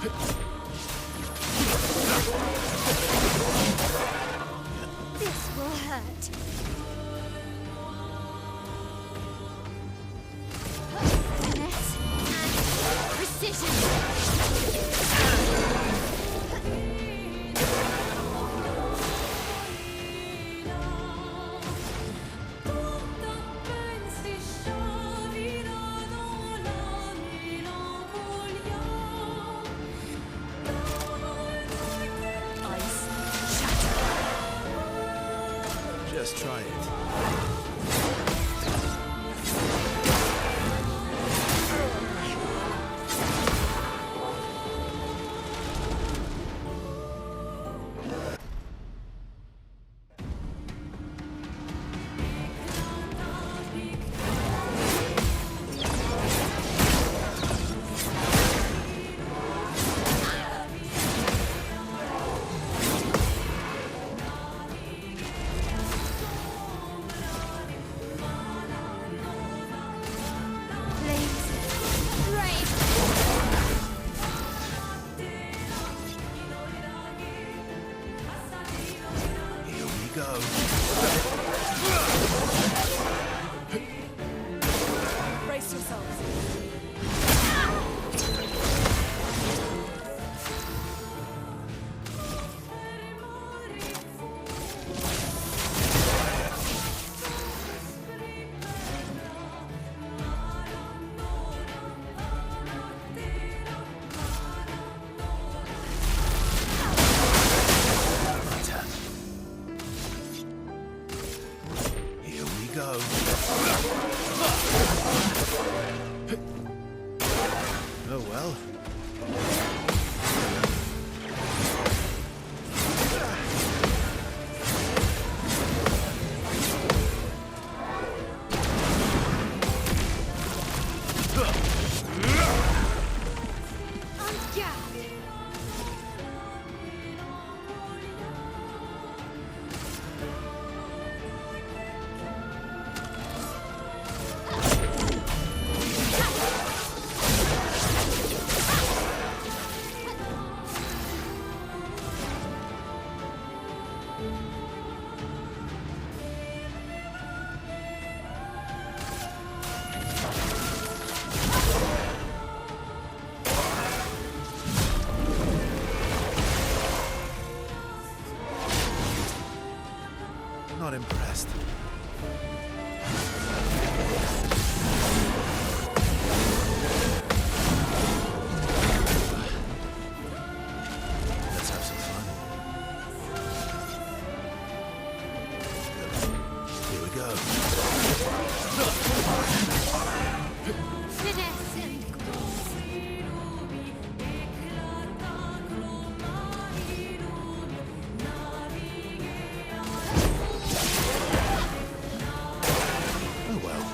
This will hurt. Finesse and precision. Just try it. Brace yourselves. Here we go. Oh well. Not impressed. Let's have some fun. Here we go. Finesse and Oh well.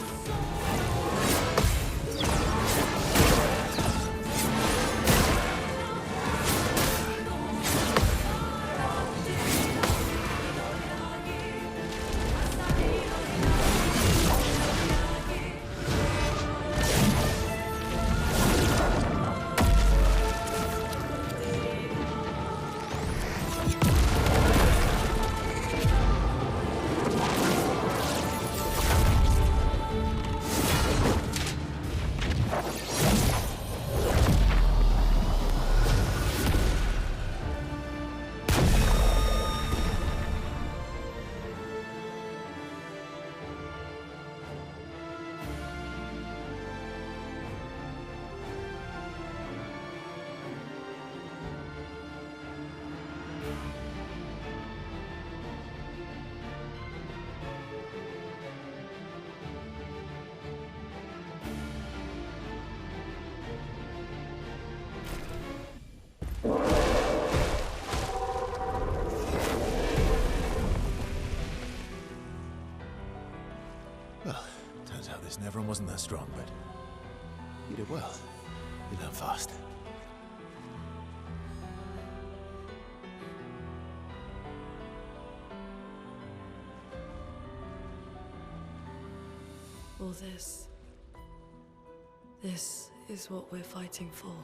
Well, turns out this Neveron wasn't that strong, but you did well. You learn fast. All this is what we're fighting for.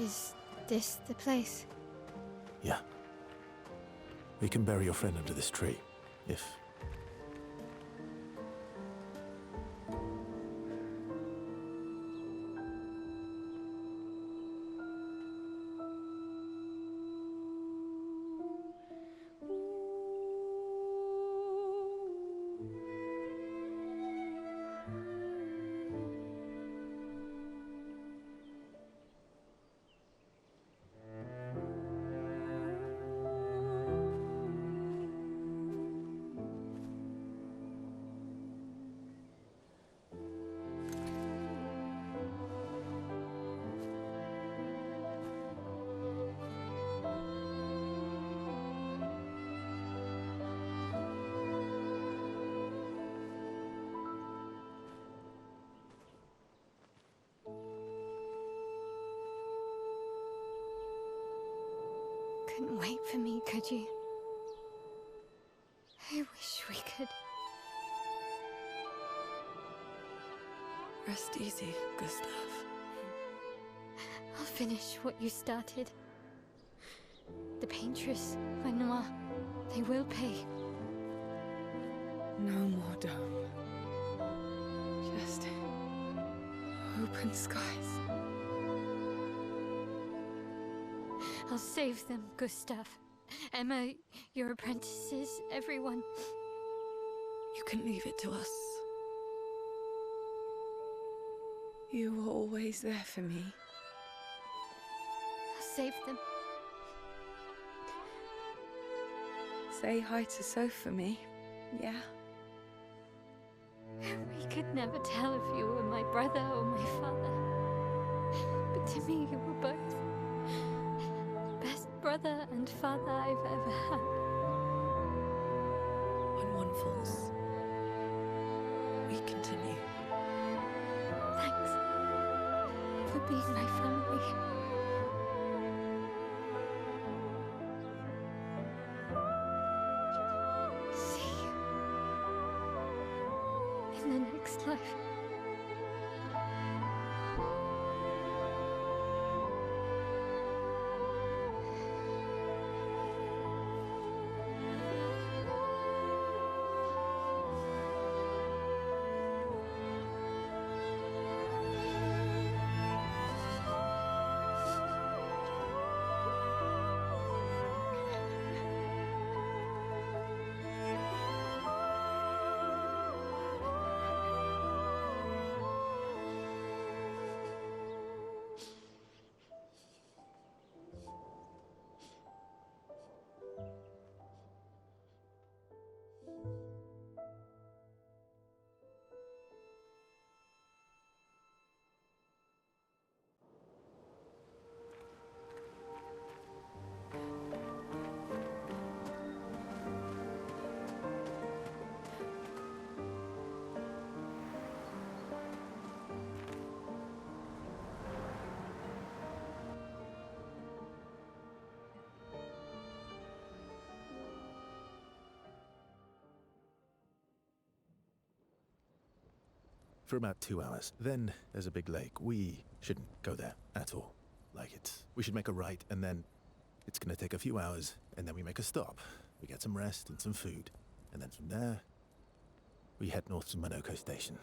Is this the place? Yeah. We can bury your friend under this tree, if... Couldn't wait for me, could you? I wish we could. Rest easy, Gustav. I'll finish what you started. The paintress, Renoir, they will pay. No more dome. Just open skies. I'll save them, Gustav. Emma, your apprentices, everyone. You can leave it to us. You were always there for me. I'll save them. Say hi to Soph for me, yeah? We could never tell if you were my brother or my father. But to me, you were both. Best brother and father I've ever had. When one falls, we continue. Thanks for being my family. See you in the next life. For about 2 hours. Then there's a big lake. We shouldn't go there at all. We should make a right, and then it's gonna take a few hours, and then we make a stop. We get some rest and some food. And then from there, we head north to Monoko Station.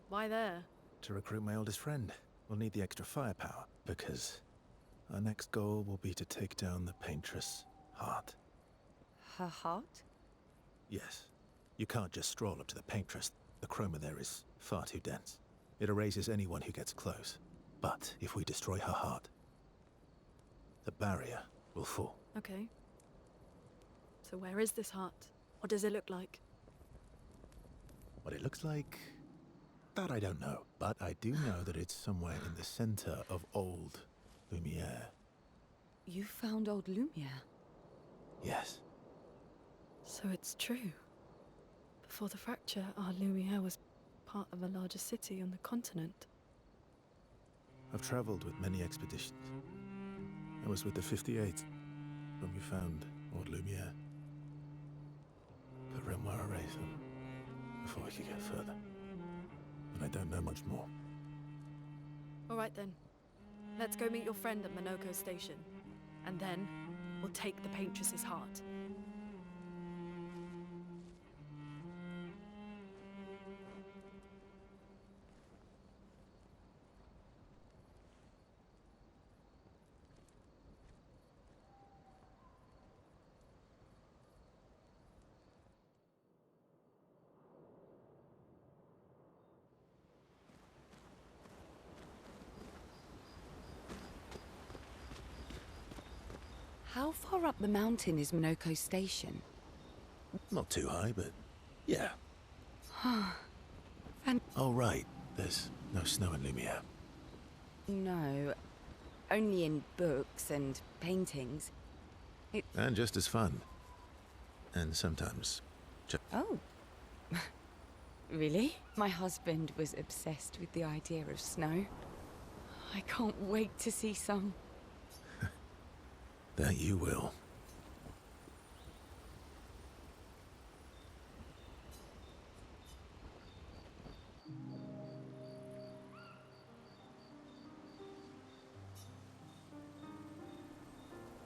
Why there? To recruit my oldest friend. We'll need the extra firepower, because our next goal will be to take down the paintress' heart. Her heart? Yes. You can't just stroll up to the paintress. The chroma there is far too dense. It erases anyone who gets close. But if we destroy her heart, the barrier will fall. Okay. So where is this heart? What does it look like? What it looks like, that I don't know. But I do know that it's somewhere in the center of old Lumiere. You found old Lumiere? Yes. So it's true. Before the fracture, our Lumiere was part of a larger city on the continent. I've traveled with many expeditions. I was with the 58th when we found old Lumiere. But Renoir erased them before we could get further. And I don't know much more. All right then. Let's go meet your friend at Minoko Station. And then, we'll take the Paintress's heart. How far up the mountain is Minoko Station? Not too high, but yeah. And Oh, right. There's no snow in Lumiere. no, only in books and paintings. And just as fun. And sometimes Oh. Really? My husband was obsessed with the idea of snow. I can't wait to see some. that you will.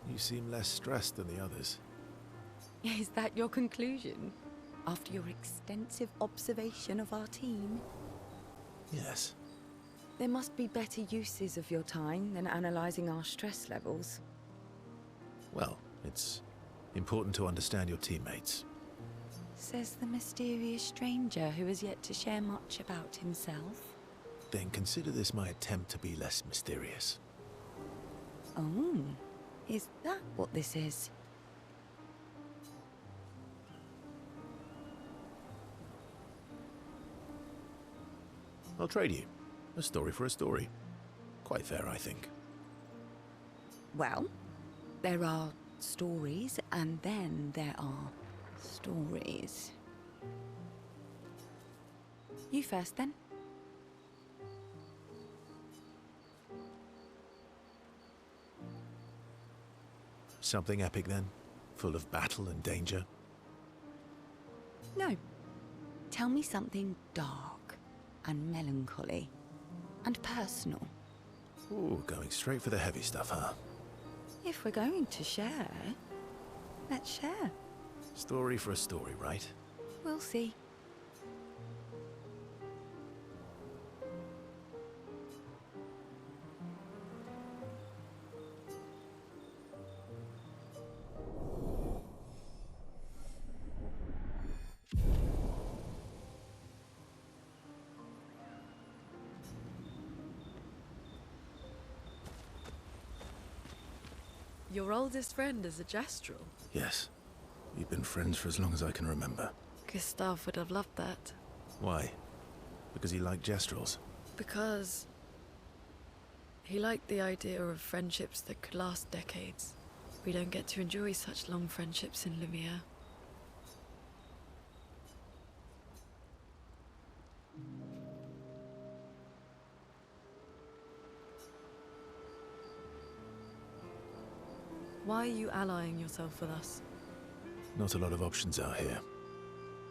You seem less stressed than the others. Is that your conclusion? After your extensive observation of our team? Yes. There must be better uses of your time than analysing our stress levels. Well, it's important to understand your teammates. Says the mysterious stranger who has yet to share much about himself. Then consider this my attempt to be less mysterious. Oh, is that what this is? I'll trade you. A story for a story. Quite fair, I think. Well, there are stories, and then there are stories. You first, then. Something epic, then? Full of battle and danger? No. Tell me something dark and melancholy and personal. Ooh, going straight for the heavy stuff, huh? If we're going to share, let's share. Story for a story, right? We'll see. Your oldest friend is a gestural. Yes. We've been friends for as long as I can remember. Gustav would have loved that. Why? Because he liked gestrels. Because he liked the idea of friendships that could last decades. We don't get to enjoy such long friendships in Lumiere. Why are you allying yourself with us? Not a lot of options out here,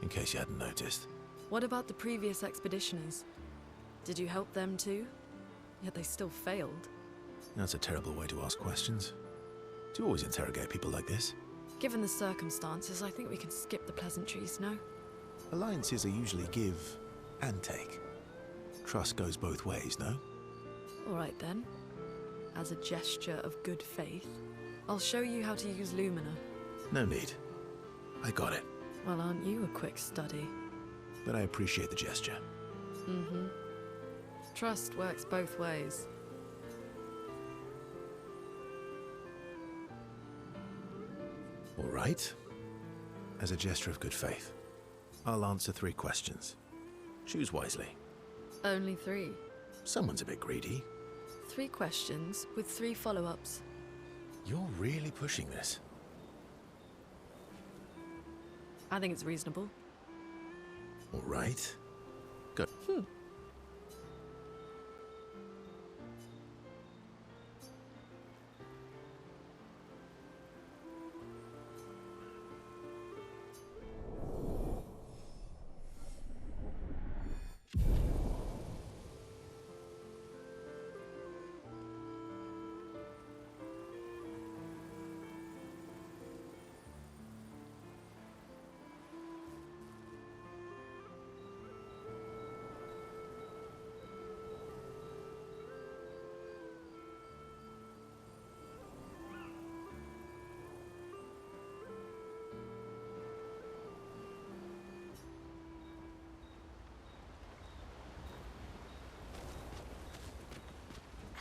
in case you hadn't noticed. What about the previous expeditioners? Did you help them too? Yet they still failed. That's a terrible way to ask questions. Do you always interrogate people like this? Given the circumstances, I think we can skip the pleasantries, no? Alliances are usually give and take. Trust goes both ways, no? All right then. As a gesture of good faith, I'll show you how to use Lumina. No need. I got it. Well, aren't you a quick study? But I appreciate the gesture. Mm-hmm. Trust works both ways. All right. As a gesture of good faith, I'll answer 3 questions. Choose wisely. Only 3. Someone's a bit greedy. 3 questions with 3 follow-ups. You're really pushing this. I think it's reasonable. All right. Go.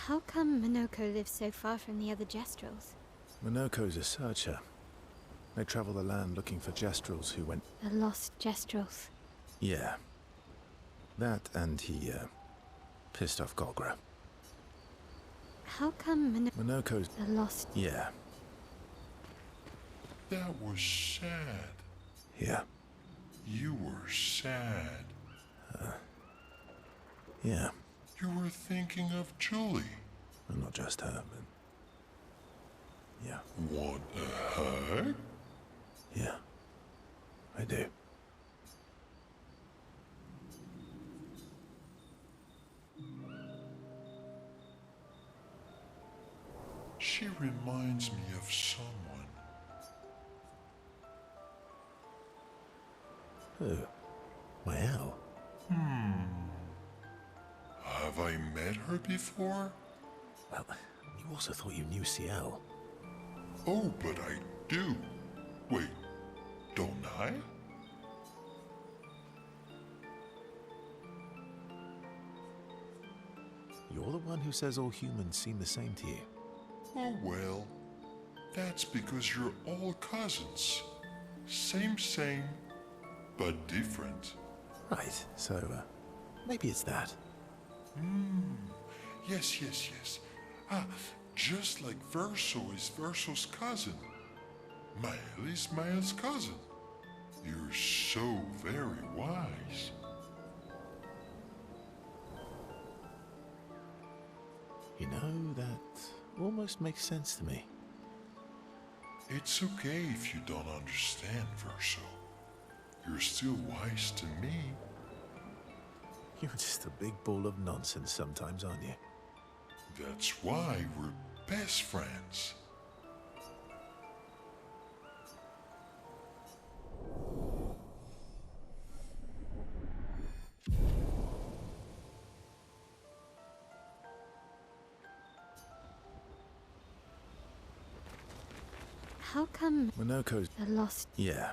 How come Minoko lives so far from the other Jestrels? Minoko's a searcher. They travel the land looking for Jestrels who went... The lost Jestrels. Yeah. That and he, pissed off Golgra. How come Minoko's... the lost... Yeah. That was sad. Yeah. You were sad. Yeah. You were thinking of Julie. And not just her, but... Yeah. Want a hug? Yeah. I do. She reminds me of someone. Who? Well. Have I met her before? Well, you also thought you knew CL. Oh, but I do. Wait, don't I? You're the one who says all humans seem the same to you. Oh well, that's because you're all cousins. Same, but different. Right, so, maybe it's that. Yes. Ah, just like Verso is Verso's cousin. Mael is Mael's cousin. You're so very wise. You know, that almost makes sense to me. It's okay if you don't understand, Verso. You're still wise to me. You're just a big ball of nonsense sometimes, aren't you? That's why we're best friends. How come Minoko's... the lost... Yeah.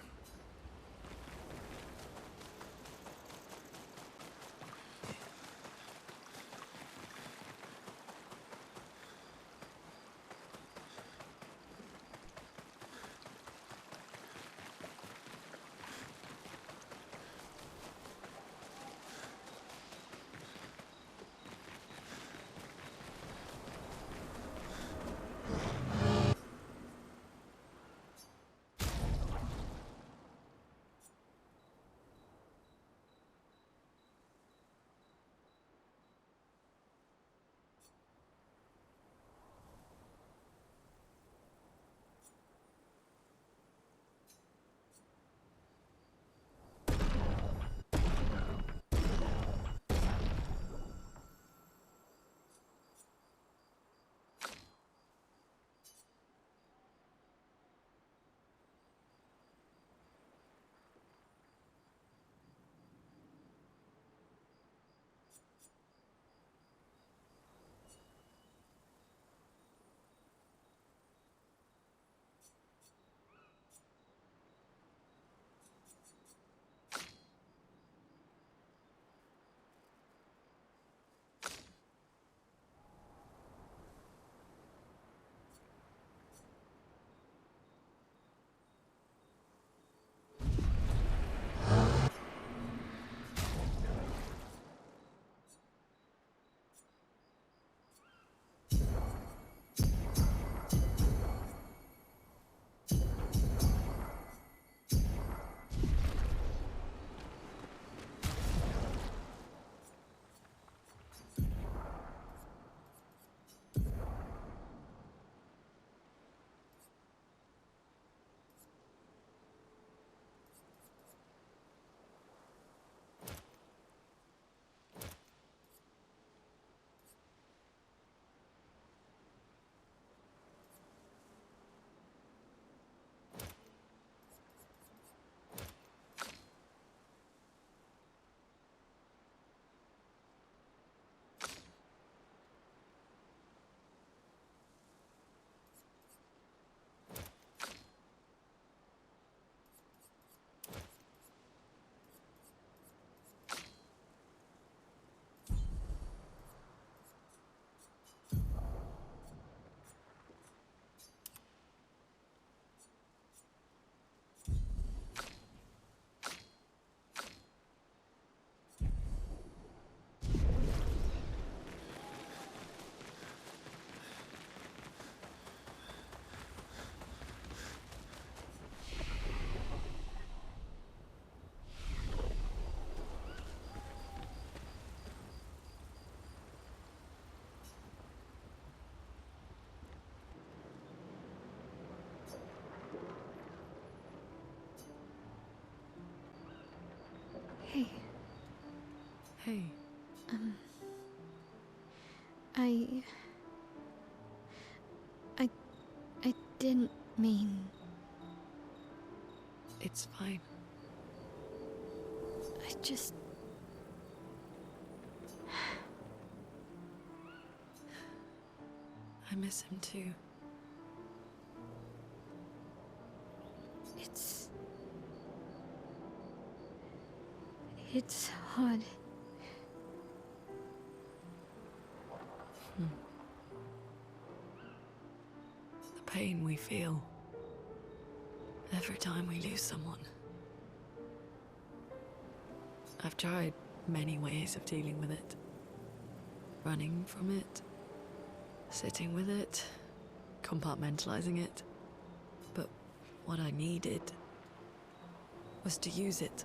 okay? I didn't mean... It's fine. I just... I miss him too. It's hard. The pain we feel every time we lose someone. I've tried many ways of dealing with it. Running from it, sitting with it, compartmentalizing it. But what I needed was to use it.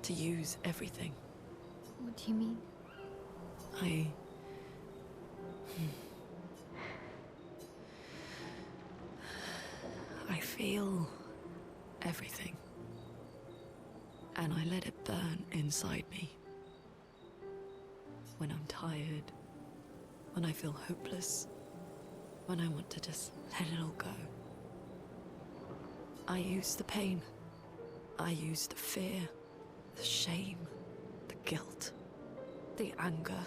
To use everything. What do you mean? I feel everything. And I let it burn inside me. When I'm tired, when I feel hopeless, when I want to just let it all go. I use the pain. I use the fear, the shame, the guilt, the anger.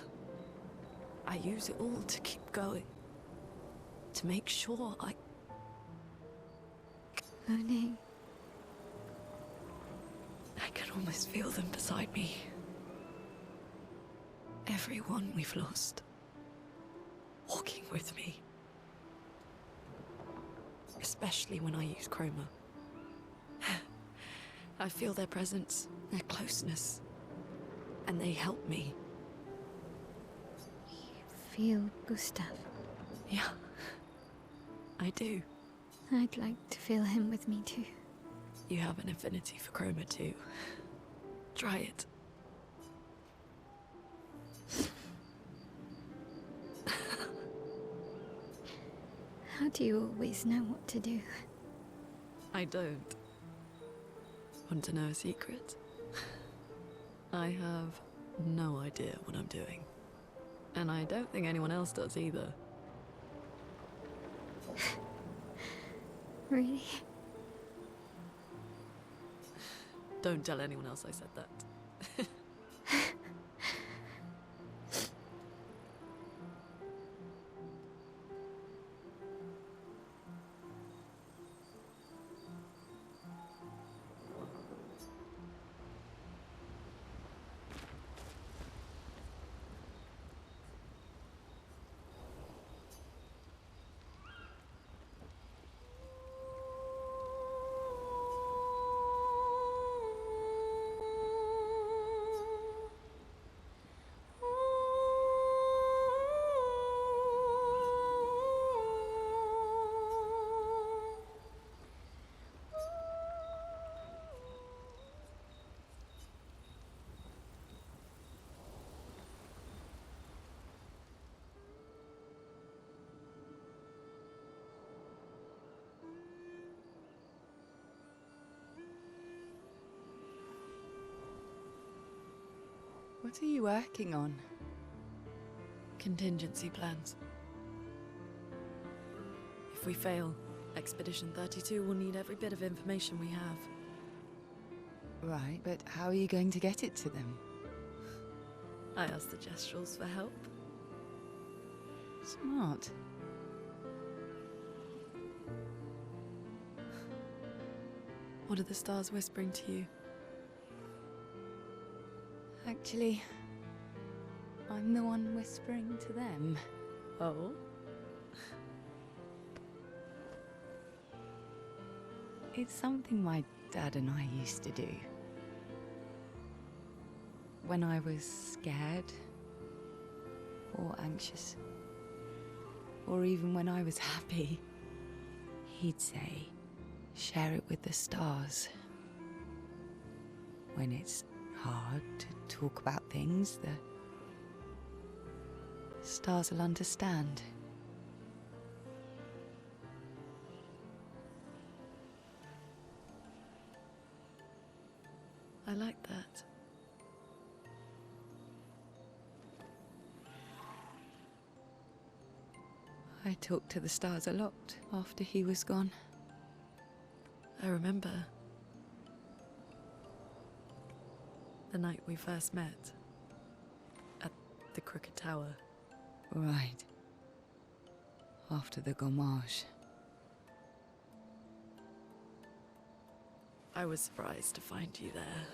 I use it all to keep going. To make sure Monet. I can almost feel them beside me. Everyone we've lost. Walking with me. Especially when I use chroma. I feel their presence, their closeness. And they help me. You feel Gustav? Yeah, I do. I'd like to feel him with me too. You have an affinity for chroma too. Try it. How do you always know what to do? I don't. Want to know a secret? I have no idea what I'm doing. And I don't think anyone else does either. Really? Don't tell anyone else I said that. What are you working on? Contingency plans. If we fail, Expedition 32 will need every bit of information we have. Right, but how are you going to get it to them? I asked the Gestrals for help. Smart. What are the stars whispering to you? Actually, I'm the one whispering to them. Oh? It's something my dad and I used to do. When I was scared, or anxious, or even when I was happy, he'd say, share it with the stars. When it's hard to talk about things, the stars will understand. I like that. I talked to the stars a lot after he was gone. I remember the night we first met at the Crooked Tower. Right. After the gommage. I was surprised to find you there.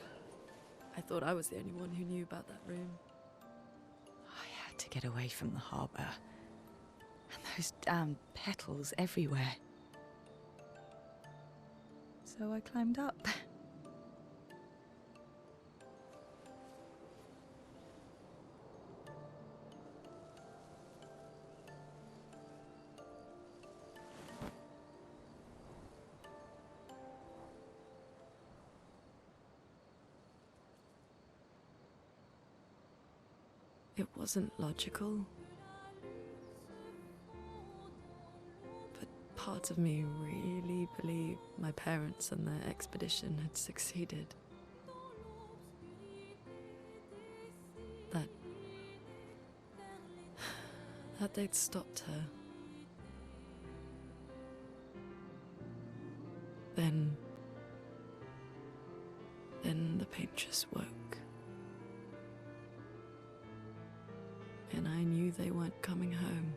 I thought I was the only one who knew about that room. I had to get away from the harbour. And those damn petals everywhere. So I climbed up. It wasn't logical. But part of me really believed my parents and their expedition had succeeded. That they'd stopped her. Then the paint just woke. And I knew they weren't coming home.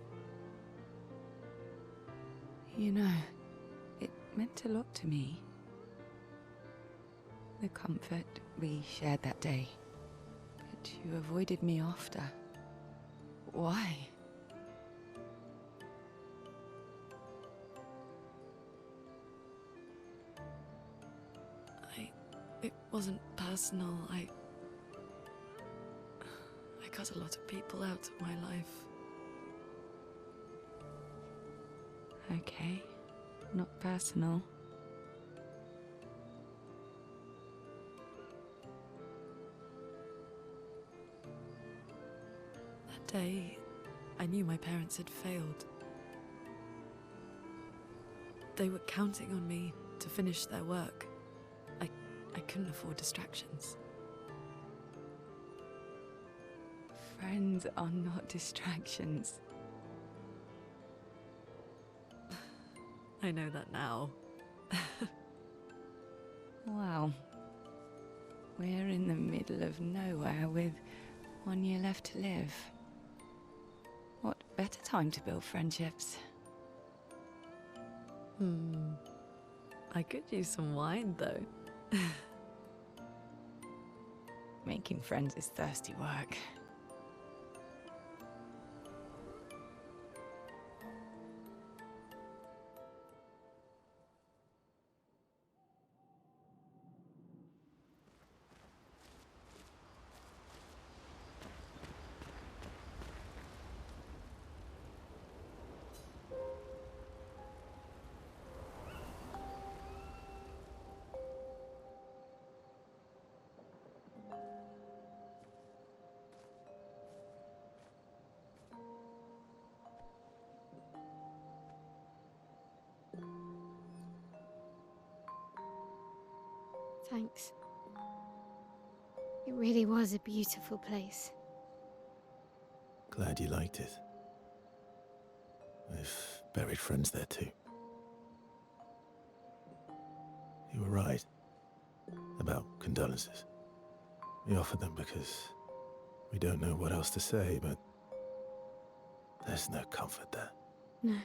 You know, it meant a lot to me. The comfort we shared that day. But you avoided me after. Why? It wasn't personal. I cut a lot of people out of my life. Okay, not personal. That day, I knew my parents had failed. They were counting on me to finish their work. I couldn't afford distractions. Friends are not distractions. I know that now. Wow. We're in the middle of nowhere with 1 year left to live. What better time to build friendships? I could use some wine, though. Making friends is thirsty work. Thanks. It really was a beautiful place. Glad you liked it. I've buried friends there too. You were right about condolences. We offered them because we don't know what else to say, but there's no comfort there. No.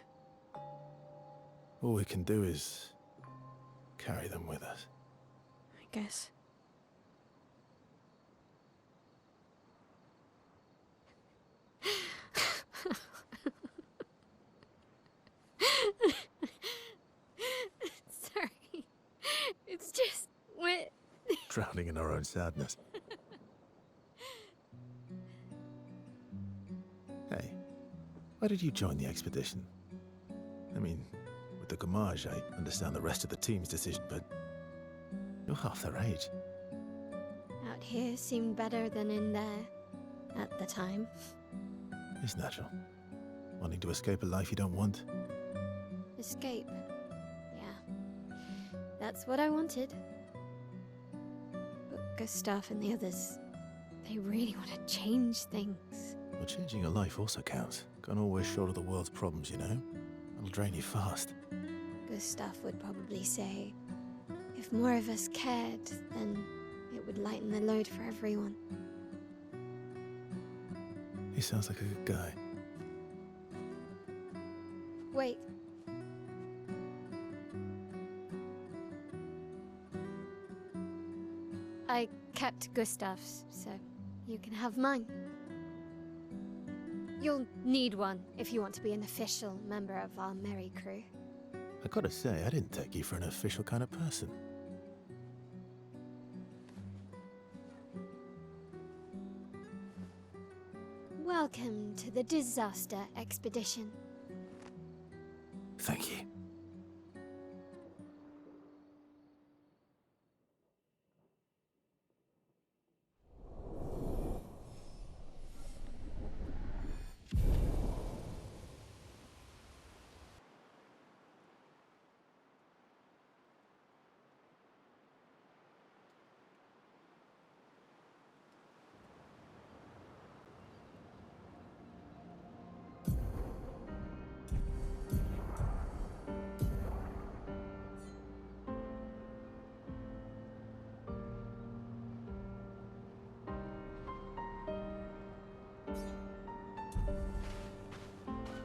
All we can do is carry them with us. I guess. Sorry. It's just we're Drowning in our own sadness. Hey, why did you join the expedition? I mean, with the gommage, I understand the rest of the team's decision, but you're half their age. out here seemed better than in there at the time. It's natural. Wanting to escape a life you don't want. Escape. Yeah. That's what I wanted. But Gustav and the others, they really want to change things. But changing a life also counts. Can't always shoulder the world's problems, you know? It'll drain you fast. Gustav would probably say, if more of us cared, then it would lighten the load for everyone. He sounds like a good guy. Wait. I kept Gustav's, so you can have mine. You'll need one if you want to be an official member of our merry crew. I gotta say, I didn't take you for an official kind of person. Welcome to the disaster expedition. Thank you.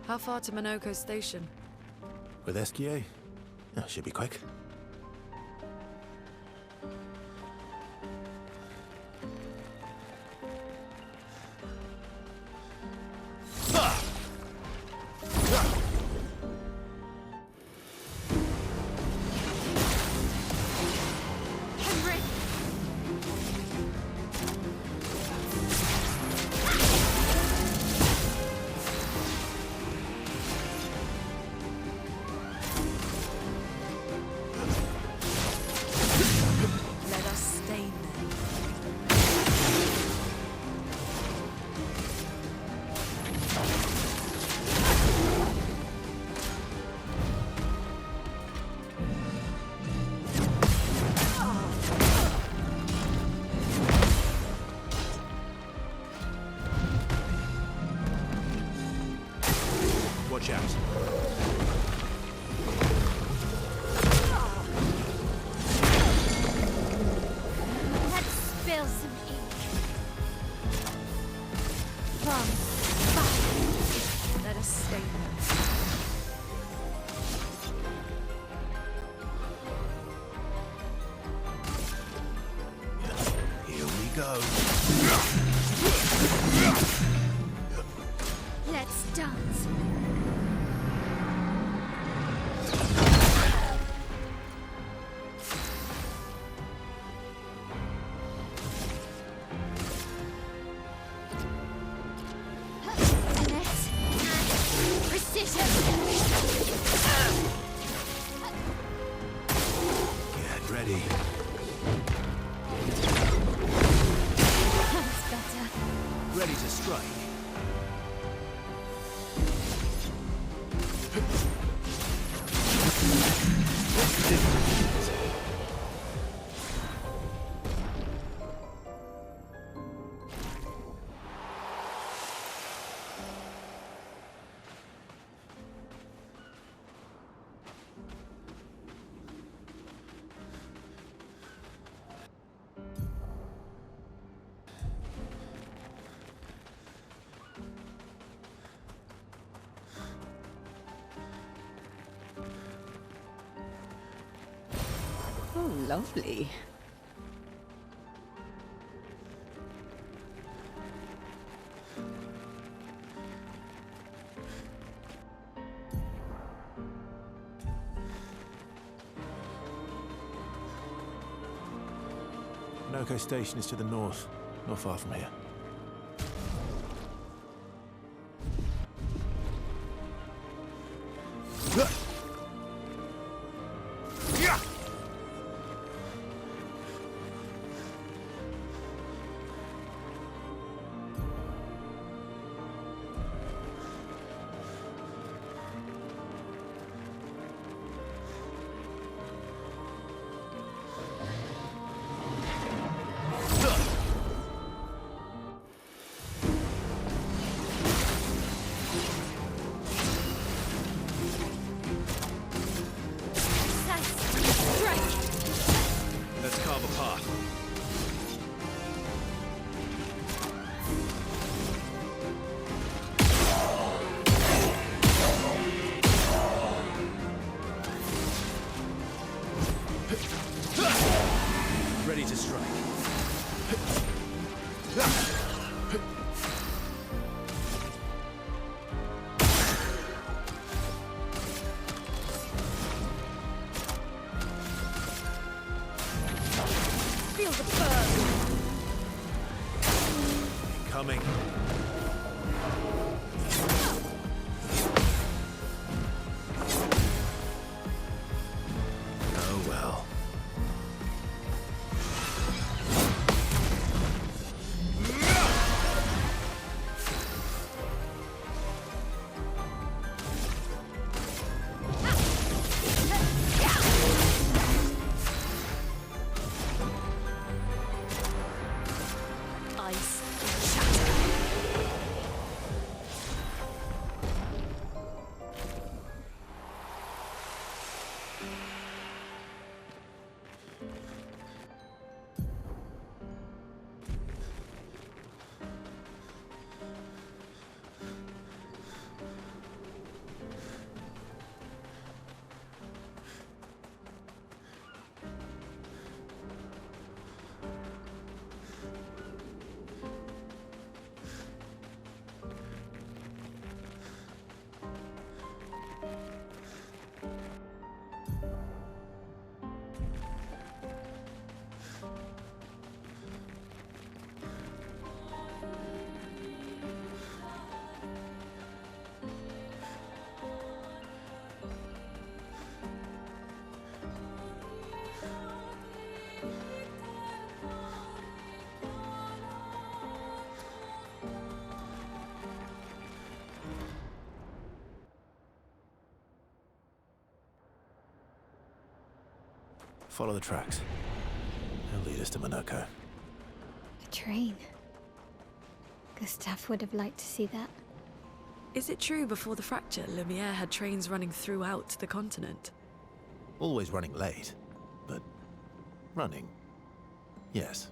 How far to Minoko Station? With SQA? Oh, should be quick. Watch out. Let's spill some ink. From fire. Let us stay there. Here we go. Let's dance. Finesse and precision. Get ready. That's better. Ready to strike. Oh, lovely. Minoko Station is to the north, not far from here. Feel the burn! Coming. Oh well. Ice. Follow the tracks. They'll lead us to Monaco. A train. Gustav would have liked to see that. Is it true before the fracture, Lumiere had trains running throughout the continent? Always running late, but running. Yes.